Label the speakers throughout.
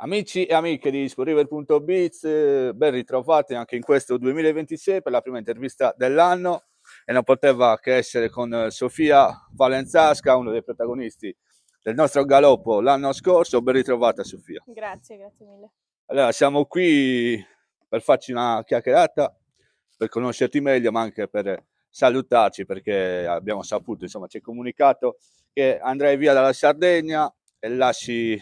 Speaker 1: Amici e amiche di Sporriver.biz, ben ritrovati anche in questo 2026 per la prima intervista dell'anno e non poteva che essere con Sofia Valenzasca, uno dei protagonisti del nostro galoppo l'anno scorso. Ben ritrovata Sofia.
Speaker 2: Grazie mille.
Speaker 1: Allora, siamo qui per farci una chiacchierata, per conoscerti meglio, ma anche per salutarci perché abbiamo saputo, insomma, ci hai comunicato che andrai via dalla Sardegna e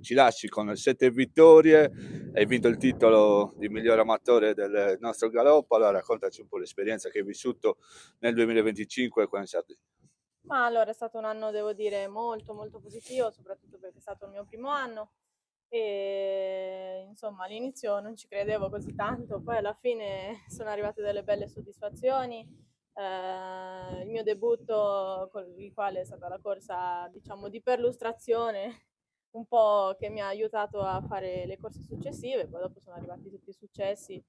Speaker 1: ci lasci con 7 vittorie, hai vinto il titolo di miglior amatore del nostro galoppo. Allora raccontaci un po' l'esperienza che hai vissuto nel 2025 qua in Sardegna.
Speaker 2: Ma allora è stato un anno, devo dire, molto positivo, soprattutto perché è stato il mio primo anno e insomma all'inizio non ci credevo così tanto, poi alla fine sono arrivate delle belle soddisfazioni. Il mio debutto con il quale è stata la corsa, diciamo, di perlustrazione, un po' che mi ha aiutato a fare le corse successive, poi dopo sono arrivati tutti i successi.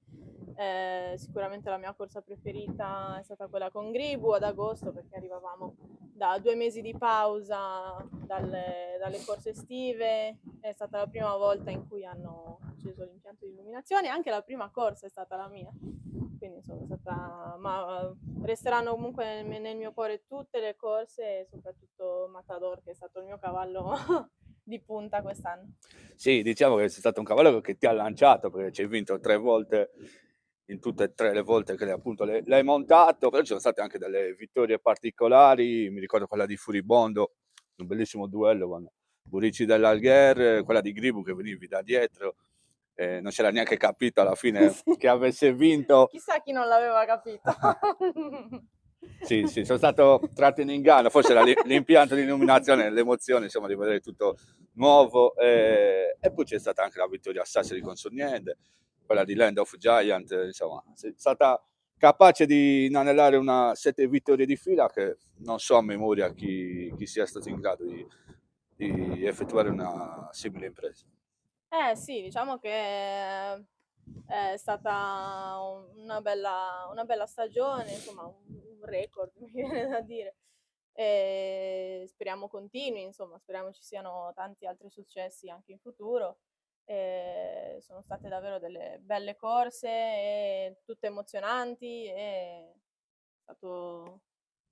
Speaker 2: Sicuramente la mia corsa preferita è stata quella con Gribu ad agosto, perché arrivavamo da 2 mesi di pausa dalle corse estive. È stata la prima volta in cui hanno acceso l'impianto di illuminazione, anche la prima corsa è stata la mia, quindi insomma è stata, ma resteranno comunque nel mio cuore tutte le corse, e soprattutto Matador, che è stato il mio cavallo di punta quest'anno.
Speaker 1: Sì, diciamo che sei stato un cavallo che ti ha lanciato perché ci hai vinto 3 volte in tutte e 3 le volte che appunto l'hai montato, però ci sono state anche delle vittorie particolari. Mi ricordo quella di Furibondo, un bellissimo duello con Burici dell'Algher, quella di Gribu che venivi da dietro, non c'era neanche capito alla fine
Speaker 2: Sì.
Speaker 1: che avesse vinto.
Speaker 2: Chissà chi non l'aveva capito.
Speaker 1: Sì, sono stato tratto in inganno, forse era l'impianto di illuminazione, l'emozione, insomma, di vedere tutto nuovo. E poi c'è stata anche la vittoria a Sassari con Sogniende, quella di Land of Giant, insomma, è stata capace di inanellare 7 vittorie di fila, che non so a memoria chi sia stato in grado di effettuare una simile impresa.
Speaker 2: Sì, diciamo che è stata una bella stagione, insomma un record, mi viene da dire. E speriamo continui, insomma, speriamo ci siano tanti altri successi anche in futuro. Sono state davvero delle belle corse, e tutte emozionanti, e è stato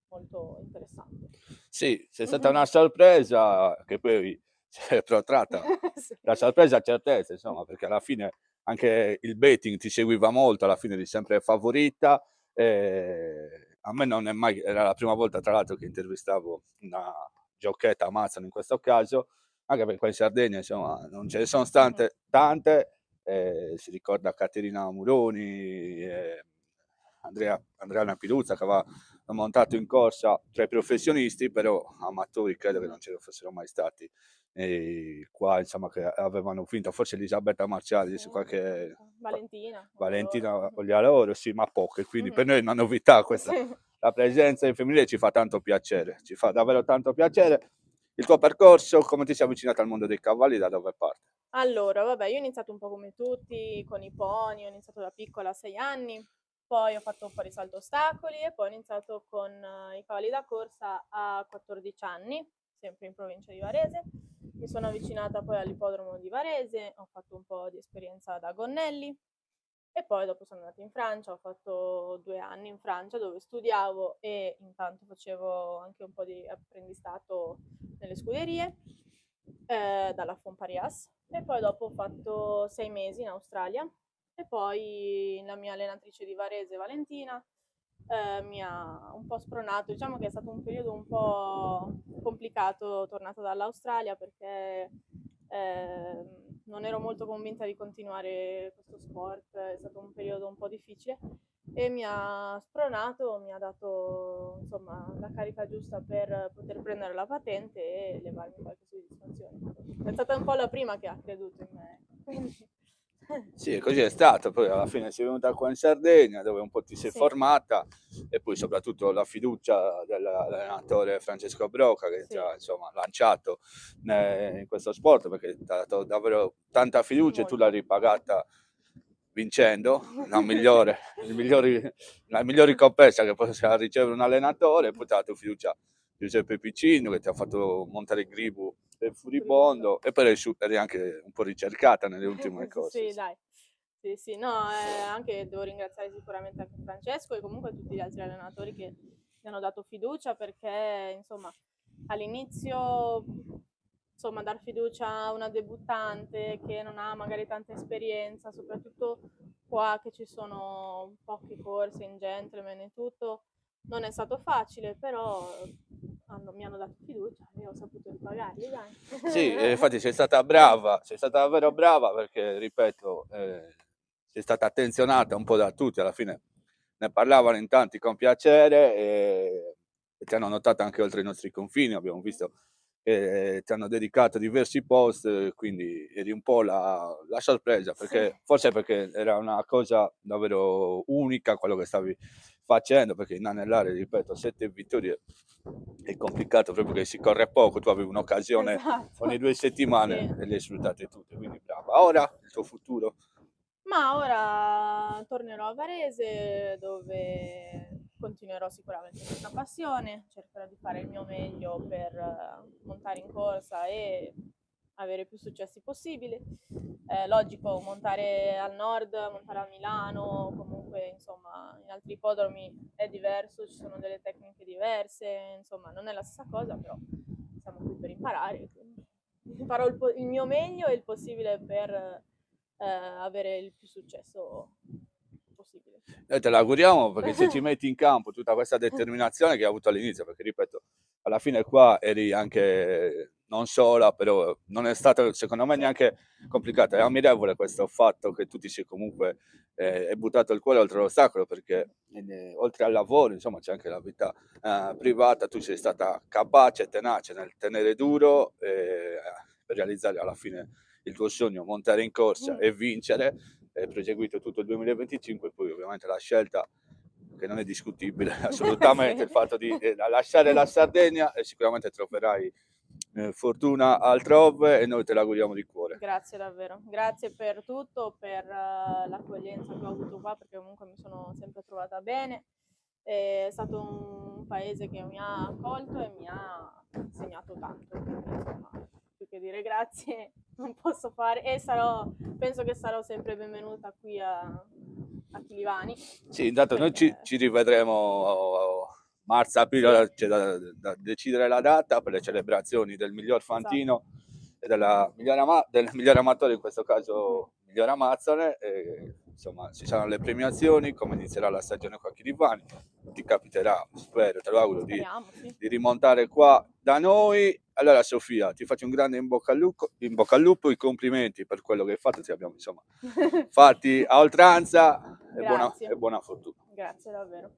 Speaker 2: molto interessante.
Speaker 1: Sì, c'è stata una sorpresa che poi si è protratta.
Speaker 2: Sì.
Speaker 1: La sorpresa certezza, insomma, perché alla fine anche il betting ti seguiva molto, alla fine eri sempre favorita. A me non è mai, era la prima volta tra l'altro che intervistavo una giocchetta a Mazzano in questo caso, anche perché qua in Sardegna, insomma, non ce ne sono tante. Si ricorda Caterina Muroni, Andrea Piruzza che aveva montato in corsa tra i professionisti, però amatori credo che non ce ne fossero mai stati. E qua insomma che avevano vinto forse Elisabetta Marciali,
Speaker 2: Sì,
Speaker 1: qualche
Speaker 2: Valentina,
Speaker 1: Valentina Oglialoro, sì, ma poche, quindi per
Speaker 2: Mhm.
Speaker 1: noi è una novità questa.
Speaker 2: Sì.
Speaker 1: La presenza in femminile ci fa tanto piacere, ci fa davvero tanto piacere. Il tuo percorso, come ti sei avvicinato al mondo dei cavalli, da dove parte?
Speaker 2: Allora, vabbè, io ho iniziato un po' come tutti, con i pony, ho iniziato da piccola a 6 anni, poi ho fatto un po' di salto ostacoli e poi ho iniziato con i cavalli da corsa a 14 anni, sempre in provincia di Varese. Mi sono avvicinata poi all'ippodromo di Varese, ho fatto un po' di esperienza da Gonnelli e poi dopo sono andata in Francia, ho fatto 2 anni in Francia dove studiavo e intanto facevo anche un po' di apprendistato nelle scuderie, dalla Fomparias, e poi dopo ho fatto 6 mesi in Australia e poi la mia allenatrice di Varese, Valentina, mi ha un po' spronato. Diciamo che è stato un periodo un po' complicato tornata dall'Australia, perché non ero molto convinta di continuare questo sport, è stato un periodo un po' difficile e mi ha spronato, mi ha dato insomma la carica giusta per poter prendere la patente e levarmi qualche soddisfazione. È stata un po' la prima che ha creduto in me, quindi
Speaker 1: Sì, così è stato, poi alla fine sei venuta qua in Sardegna dove un po' ti sei
Speaker 2: sì,
Speaker 1: formata e poi soprattutto la fiducia dell'allenatore Francesco Broca che ti
Speaker 2: sì,
Speaker 1: ha insomma lanciato in questo sport perché ti ha dato davvero tanta fiducia e tu l'hai
Speaker 2: molto.
Speaker 1: ripagata vincendo, la migliore ricompensa che possa ricevere un allenatore, e poi ti ha dato fiducia Giuseppe Piccino che ti ha fatto montare il Gribu del Furibondo e poi eri anche un po' ricercata nelle ultime cose.
Speaker 2: Sì, dai. Sì, no, anche devo ringraziare sicuramente anche Francesco e comunque tutti gli altri allenatori che mi hanno dato fiducia perché, insomma, all'inizio, insomma, dar fiducia a una debuttante che non ha magari tanta esperienza, soprattutto qua che ci sono poche corse in gentleman e tutto, non è stato facile, però mi hanno dato fiducia e ho saputo ripagarli, dai.
Speaker 1: Sì, infatti sei stata brava, sei stata davvero brava perché, ripeto, sei stata attenzionata un po' da tutti, alla fine ne parlavano in tanti con piacere e ti hanno notato anche oltre i nostri confini, abbiamo visto che ti hanno dedicato diversi post, quindi eri un po' la sorpresa, perché, forse perché era una cosa davvero unica quello che stavi facendo, perché inanellare, ripeto, 7 vittorie è complicato proprio che si corre poco, tu avevi un'occasione
Speaker 2: Esatto.
Speaker 1: ogni 2 settimane
Speaker 2: Sì.
Speaker 1: e le hai sfruttate tutte, quindi brava. Ora il tuo futuro?
Speaker 2: Ma ora tornerò a Varese dove continuerò sicuramente questa passione, cercherò di fare il mio meglio per montare in corsa e avere più successi possibili. Logico, montare al nord, montare a Milano, comunque insomma in altri ippodromi è diverso, ci sono delle tecniche diverse, insomma non è la stessa cosa, però siamo qui per imparare, quindi farò il mio meglio e il possibile per avere il più successo possibile.
Speaker 1: Noi te l'auguriamo perché se ci metti in campo tutta questa determinazione che hai avuto all'inizio, perché ripeto, alla fine qua eri anche non sola, però non è stato secondo me neanche complicato. È ammirevole questo fatto che tu ti sei comunque hai buttato il cuore oltre l'ostacolo, perché oltre al lavoro, insomma, c'è anche la vita privata, tu sei stata capace e tenace nel tenere duro per realizzare alla fine il tuo sogno, montare in corsa e vincere. Proseguito tutto il 2025, poi ovviamente la scelta che non è discutibile assolutamente, il fatto di lasciare la Sardegna e sicuramente troverai fortuna altrove e noi te l'auguriamo di cuore.
Speaker 2: Grazie davvero, grazie per tutto, per l'accoglienza che ho avuto qua perché comunque mi sono sempre trovata bene. È stato un paese che mi ha accolto e mi ha insegnato tanto, quindi insomma più che dire grazie non posso fare e penso che sarò sempre benvenuta qui a Chilivani.
Speaker 1: Sì, intanto noi ci rivedremo marzo-aprile,
Speaker 2: Sì.
Speaker 1: c'è da decidere la data per le celebrazioni del miglior fantino e del miglior amatore, in questo caso miglior amazzone. Insomma, ci saranno le premiazioni, come inizierà la stagione qua a Chirivani. Ti capiterà, spero, te lo auguro,
Speaker 2: Speriamo, sì.
Speaker 1: di rimontare qua da noi. Allora Sofia, ti faccio un grande in bocca al lupo, i complimenti per quello che hai fatto, ti abbiamo insomma fatti a oltranza e
Speaker 2: Grazie.
Speaker 1: buona fortuna.
Speaker 2: Grazie davvero.